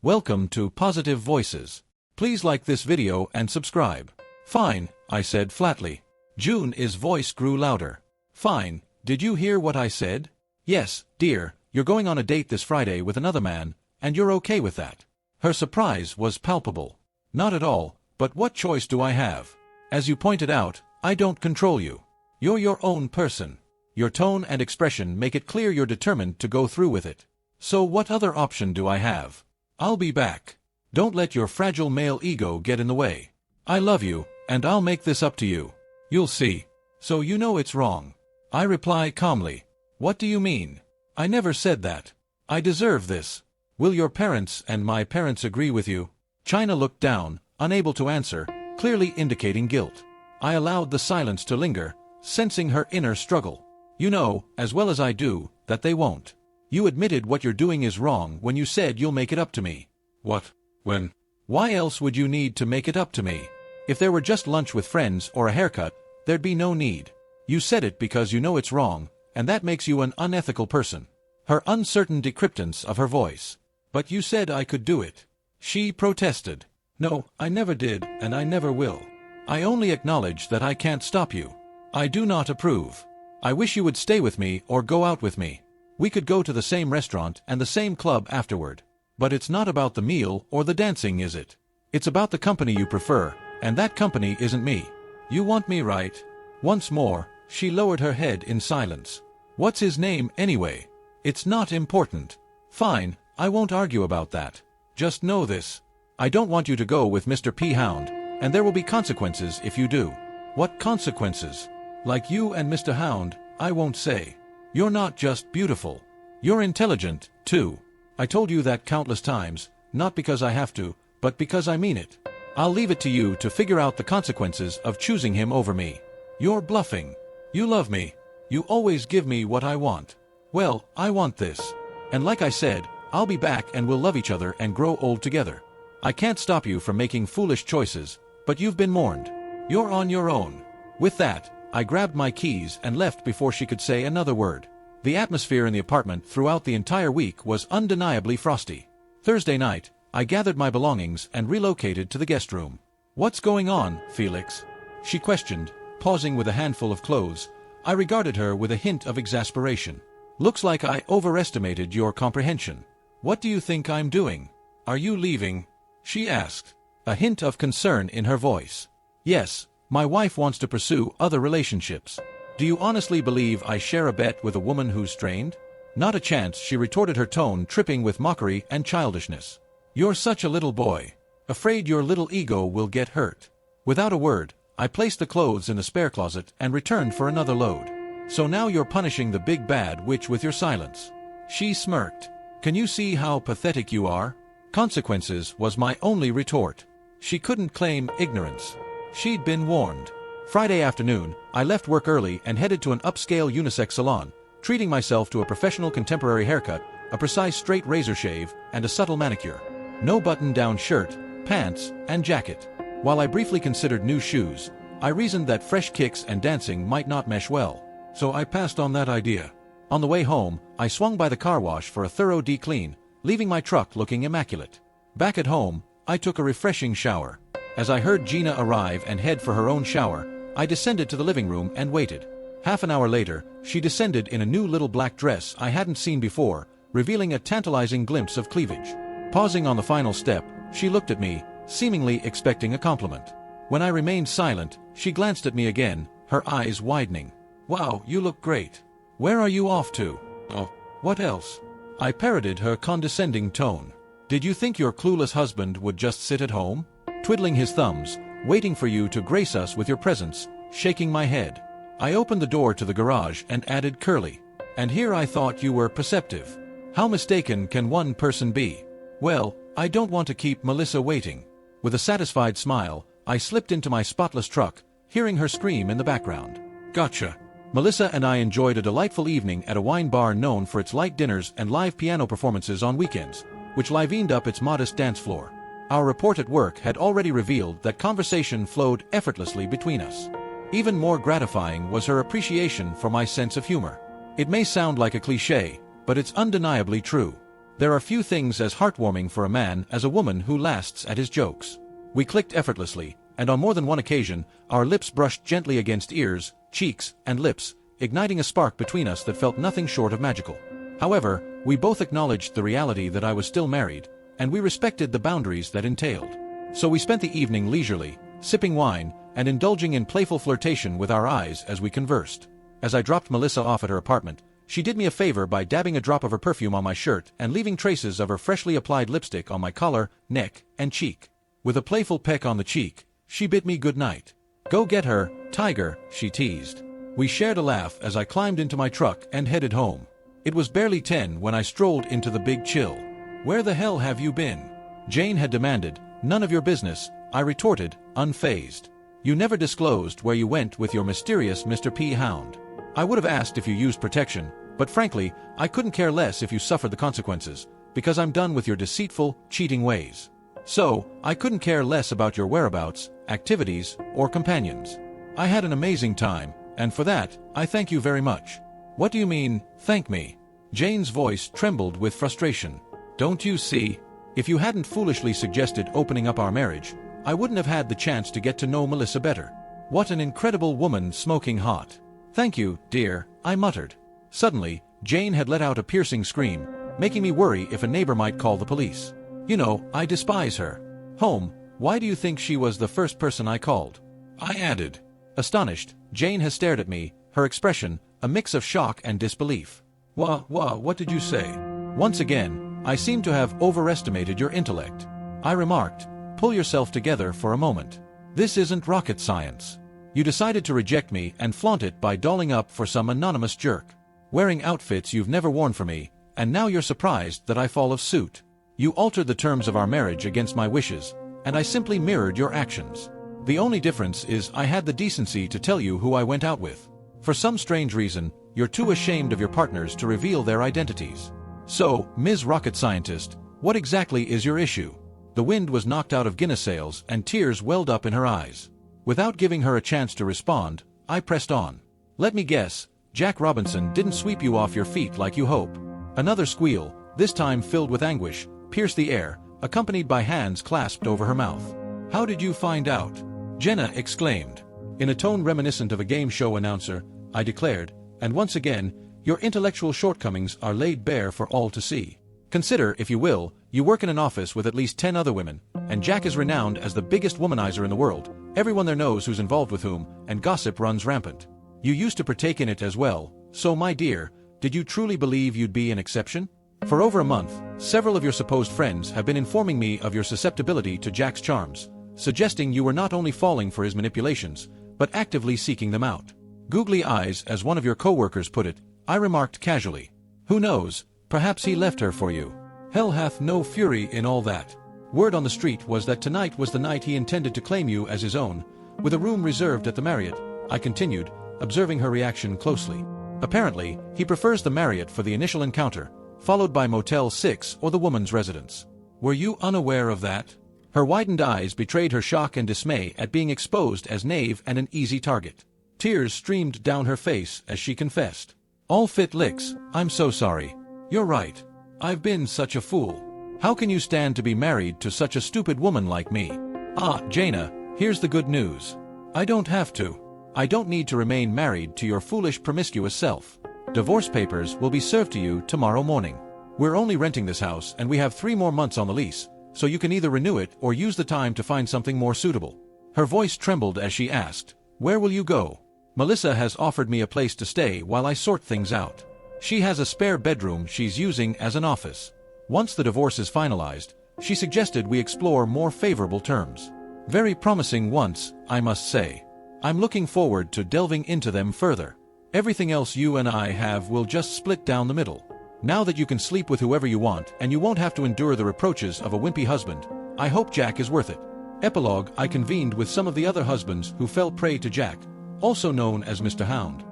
Welcome to Positive Voices. Please like this video and subscribe. Fine, I said flatly. June's voice grew louder. Fine, did you hear what I said? Yes, dear, you're going on a date this Friday with another man, and you're okay with that. Her surprise was palpable. Not at all, but what choice do I have? As you pointed out, I don't control you. You're your own person. Your tone and expression make it clear you're determined to go through with it. So what other option do I have? I'll be back. Don't let your fragile male ego get in the way. I love you, and I'll make this up to you. You'll see. So you know it's wrong. I reply calmly. What do you mean? I never said that. I deserve this. Will your parents and my parents agree with you? China looked down, unable to answer, clearly indicating guilt. I allowed the silence to linger, sensing her inner struggle. You know, as well as I do, that they won't. You admitted what you're doing is wrong when you said you'll make it up to me. What? When? Why else would you need to make it up to me? If there were just lunch with friends or a haircut, there'd be no need. You said it because you know it's wrong, and that makes you an unethical person. Her uncertain decryptance of her voice. But you said I could do it. She protested. No, I never did, and I never will. I only acknowledge that I can't stop you. I do not approve. I wish you would stay with me or go out with me. We could go to the same restaurant and the same club afterward. But it's not about the meal or the dancing, is it? It's about the company you prefer, and that company isn't me. You want me, right? Once more, she lowered her head in silence. What's his name anyway? It's not important. Fine, I won't argue about that. Just know this. I don't want you to go with Mr. P. Hound, and there will be consequences if you do. What consequences? Like you and Mr. Hound, I won't say. You're not just beautiful. You're intelligent, too. I told you that countless times, not because I have to, but because I mean it. I'll leave it to you to figure out the consequences of choosing him over me. You're bluffing. You love me. You always give me what I want. Well, I want this. And like I said, I'll be back and we'll love each other and grow old together. I can't stop you from making foolish choices, but you've been warned. You're on your own. With that, I grabbed my keys and left before she could say another word. The atmosphere in the apartment throughout the entire week was undeniably frosty. Thursday night, I gathered my belongings and relocated to the guest room. What's going on, Felix? She questioned, pausing with a handful of clothes. I regarded her with a hint of exasperation. Looks like I overestimated your comprehension. What do you think I'm doing? Are you leaving? She asked, a hint of concern in her voice. Yes. My wife wants to pursue other relationships. Do you honestly believe I share a bet with a woman who's strained? Not a chance, she retorted, her tone tripping with mockery and childishness. You're such a little boy. Afraid your little ego will get hurt. Without a word, I placed the clothes in the spare closet and returned for another load. So now you're punishing the big bad witch with your silence. She smirked. Can you see how pathetic you are? Consequences was my only retort. She couldn't claim ignorance. She'd been warned. Friday afternoon, I left work early and headed to an upscale unisex salon, treating myself to a professional contemporary haircut, a precise straight razor shave, and a subtle manicure. No button-down shirt, pants, and jacket. While I briefly considered new shoes, I reasoned that fresh kicks and dancing might not mesh well, so I passed on that idea. On the way home, I swung by the car wash for a thorough de-clean, leaving my truck looking immaculate. Back at home, I took a refreshing shower. As I heard Gina arrive and head for her own shower, I descended to the living room and waited. Half an hour later, she descended in a new little black dress I hadn't seen before, revealing a tantalizing glimpse of cleavage. Pausing on the final step, she looked at me, seemingly expecting a compliment. When I remained silent, she glanced at me again, her eyes widening. Wow, you look great. Where are you off to? Oh, what else? I parroted her condescending tone. Did you think your clueless husband would just sit at home? Twiddling his thumbs, waiting for you to grace us with your presence, shaking my head. I opened the door to the garage and added curly. And here I thought you were perceptive. How mistaken can one person be? Well, I don't want to keep Melissa waiting. With a satisfied smile, I slipped into my spotless truck, hearing her scream in the background. Gotcha. Melissa and I enjoyed a delightful evening at a wine bar known for its light dinners and live piano performances on weekends, which livened up its modest dance floor. Our report at work had already revealed that conversation flowed effortlessly between us. Even more gratifying was her appreciation for my sense of humor. It may sound like a cliché, but it's undeniably true. There are few things as heartwarming for a man as a woman who laughs at his jokes. We clicked effortlessly, and on more than one occasion, our lips brushed gently against ears, cheeks, and lips, igniting a spark between us that felt nothing short of magical. However, we both acknowledged the reality that I was still married, and we respected the boundaries that entailed. So we spent the evening leisurely, sipping wine, and indulging in playful flirtation with our eyes as we conversed. As I dropped Melissa off at her apartment, she did me a favor by dabbing a drop of her perfume on my shirt and leaving traces of her freshly applied lipstick on my collar, neck, and cheek. With a playful peck on the cheek, she bid me good night. "Go get her, Tiger," she teased. We shared a laugh as I climbed into my truck and headed home. It was barely 10 when I strolled into the Big Chill. "Where the hell have you been?" Jane had demanded. "None of your business," I retorted, unfazed. "You never disclosed where you went with your mysterious Mr. P. Hound. I would have asked if you used protection, but frankly, I couldn't care less if you suffered the consequences, because I'm done with your deceitful, cheating ways. So, I couldn't care less about your whereabouts, activities, or companions. I had an amazing time, and for that, I thank you very much." "What do you mean, thank me?" Jane's voice trembled with frustration. "Don't you see? If you hadn't foolishly suggested opening up our marriage, I wouldn't have had the chance to get to know Melissa better. What an incredible woman, smoking hot." "Thank you, dear," I muttered. Suddenly, Jane had let out a piercing scream, making me worry if a neighbor might call the police. You know, I despise her. "Home, why do you think she was the first person I called?" I added. Astonished, Jane has stared at me, her expression a mix of shock and disbelief. What did you say?" "Once again, I seem to have overestimated your intellect," I remarked. "Pull yourself together for a moment. This isn't rocket science. You decided to reject me and flaunt it by dolling up for some anonymous jerk. Wearing outfits you've never worn for me, and now you're surprised that I fall of suit. You altered the terms of our marriage against my wishes, and I simply mirrored your actions. The only difference is I had the decency to tell you who I went out with. For some strange reason, you're too ashamed of your partners to reveal their identities. So, Ms. Rocket Scientist, what exactly is your issue?" The wind was knocked out of Guinness sails and tears welled up in her eyes. Without giving her a chance to respond, I pressed on. "Let me guess, Jack Robinson didn't sweep you off your feet like you hope." Another squeal, this time filled with anguish, pierced the air, accompanied by hands clasped over her mouth. "How did you find out?" Jenna exclaimed. In a tone reminiscent of a game show announcer, I declared, "And once again, your intellectual shortcomings are laid bare for all to see. Consider, if you will, you work in an office with at least 10 other women, and Jack is renowned as the biggest womanizer in the world. Everyone there knows who's involved with whom, and gossip runs rampant. You used to partake in it as well, so my dear, did you truly believe you'd be an exception? For over a month, several of your supposed friends have been informing me of your susceptibility to Jack's charms, suggesting you were not only falling for his manipulations, but actively seeking them out. Googly eyes, as one of your co-workers put it, I remarked casually. Who knows, perhaps he left her for you. Hell hath no fury in all that. Word on the street was that tonight was the night he intended to claim you as his own, with a room reserved at the Marriott," I continued, observing her reaction closely. "Apparently, he prefers the Marriott for the initial encounter, followed by Motel 6 or the woman's residence. Were you unaware of that?" Her widened eyes betrayed her shock and dismay at being exposed as knave and an easy target. Tears streamed down her face as she confessed. "All fit licks, I'm so sorry. You're right. I've been such a fool. How can you stand to be married to such a stupid woman like me? Ah, Jaina, here's the good news. I don't have to. I don't need to remain married to your foolish promiscuous self. Divorce papers will be served to you tomorrow morning. We're only renting this house and we have 3 more months on the lease, so you can either renew it or use the time to find something more suitable." Her voice trembled as she asked, "Where will you go?" "Melissa has offered me a place to stay while I sort things out. She has a spare bedroom she's using as an office. Once the divorce is finalized, she suggested we explore more favorable terms. Very promising ones, I must say. I'm looking forward to delving into them further. Everything else you and I have will just split down the middle. Now that you can sleep with whoever you want and you won't have to endure the reproaches of a wimpy husband, I hope Jack is worth it." Epilogue. I convened with some of the other husbands who fell prey to Jack, also known as Mr. Hound.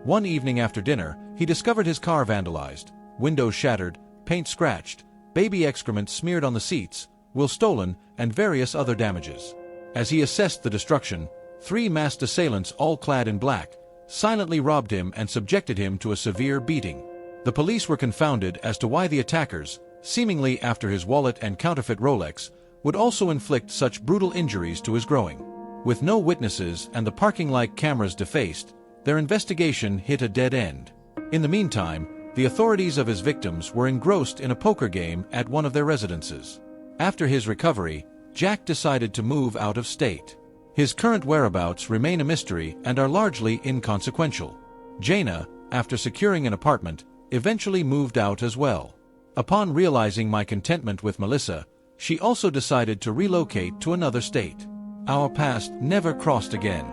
One evening after dinner, he discovered his car vandalized, windows shattered, paint scratched, baby excrement smeared on the seats, will stolen, and various other damages. As he assessed the destruction, 3 masked assailants all clad in black, silently robbed him and subjected him to a severe beating. The police were confounded as to why the attackers, seemingly after his wallet and counterfeit Rolex, would also inflict such brutal injuries to his growing. With no witnesses and the parking-like cameras defaced, their investigation hit a dead end. In the meantime, the authorities of his victims were engrossed in a poker game at one of their residences. After his recovery, Jack decided to move out of state. His current whereabouts remain a mystery and are largely inconsequential. Jaina, after securing an apartment, eventually moved out as well. Upon realizing my contentment with Melissa, she also decided to relocate to another state. Our past never crossed again.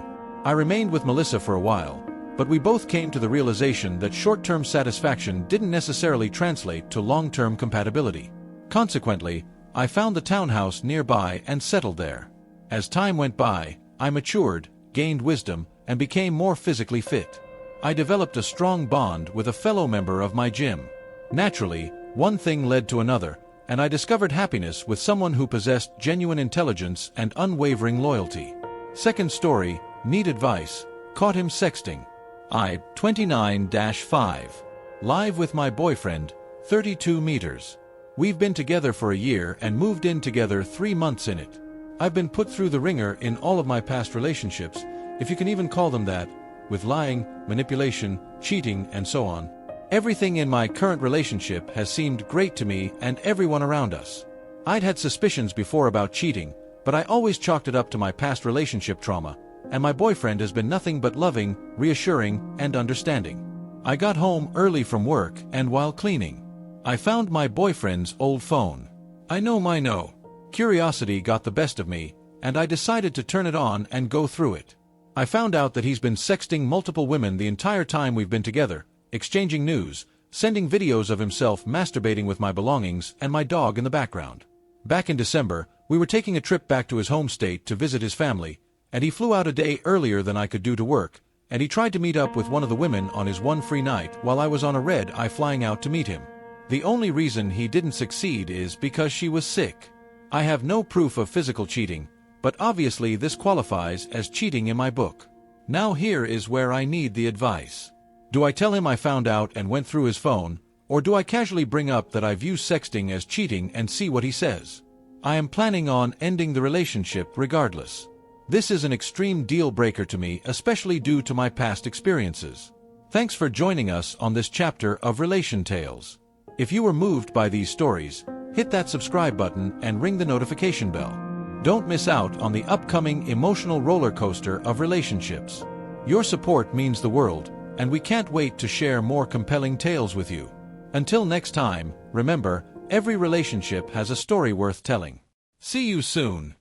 I remained with Melissa for a while, but we both came to the realization that short-term satisfaction didn't necessarily translate to long-term compatibility. Consequently, I found the townhouse nearby and settled there. As time went by, I matured, gained wisdom, and became more physically fit. I developed a strong bond with a fellow member of my gym. Naturally, one thing led to another, and I discovered happiness with someone who possessed genuine intelligence and unwavering loyalty. Second story, need advice, caught him sexting. I, 29-5. Live with my boyfriend, 32 meters. We've been together for a year and moved in together 3 months in it. I've been put through the ringer in all of my past relationships, if you can even call them that, with lying, manipulation, cheating, and so on. Everything in my current relationship has seemed great to me and everyone around us. I'd had suspicions before about cheating, but I always chalked it up to my past relationship trauma, and my boyfriend has been nothing but loving, reassuring, and understanding. I got home early from work and while cleaning, I found my boyfriend's old phone. I know. Curiosity got the best of me, and I decided to turn it on and go through it. I found out that he's been sexting multiple women the entire time we've been together, exchanging news, sending videos of himself masturbating with my belongings and my dog in the background. Back in December, we were taking a trip back to his home state to visit his family, and he flew out a day earlier than I could do to work, and he tried to meet up with one of the women on his one free night while I was on a red-eye flying out to meet him. The only reason he didn't succeed is because she was sick. I have no proof of physical cheating, but obviously this qualifies as cheating in my book. Now here is where I need the advice. Do I tell him I found out and went through his phone, or do I casually bring up that I view sexting as cheating and see what he says? I am planning on ending the relationship regardless. This is an extreme deal breaker to me, especially due to my past experiences. Thanks for joining us on this chapter of Relation Tales. If you were moved by these stories, hit that subscribe button and ring the notification bell. Don't miss out on the upcoming emotional roller coaster of relationships. Your support means the world, and we can't wait to share more compelling tales with you. Until next time, remember, every relationship has a story worth telling. See you soon.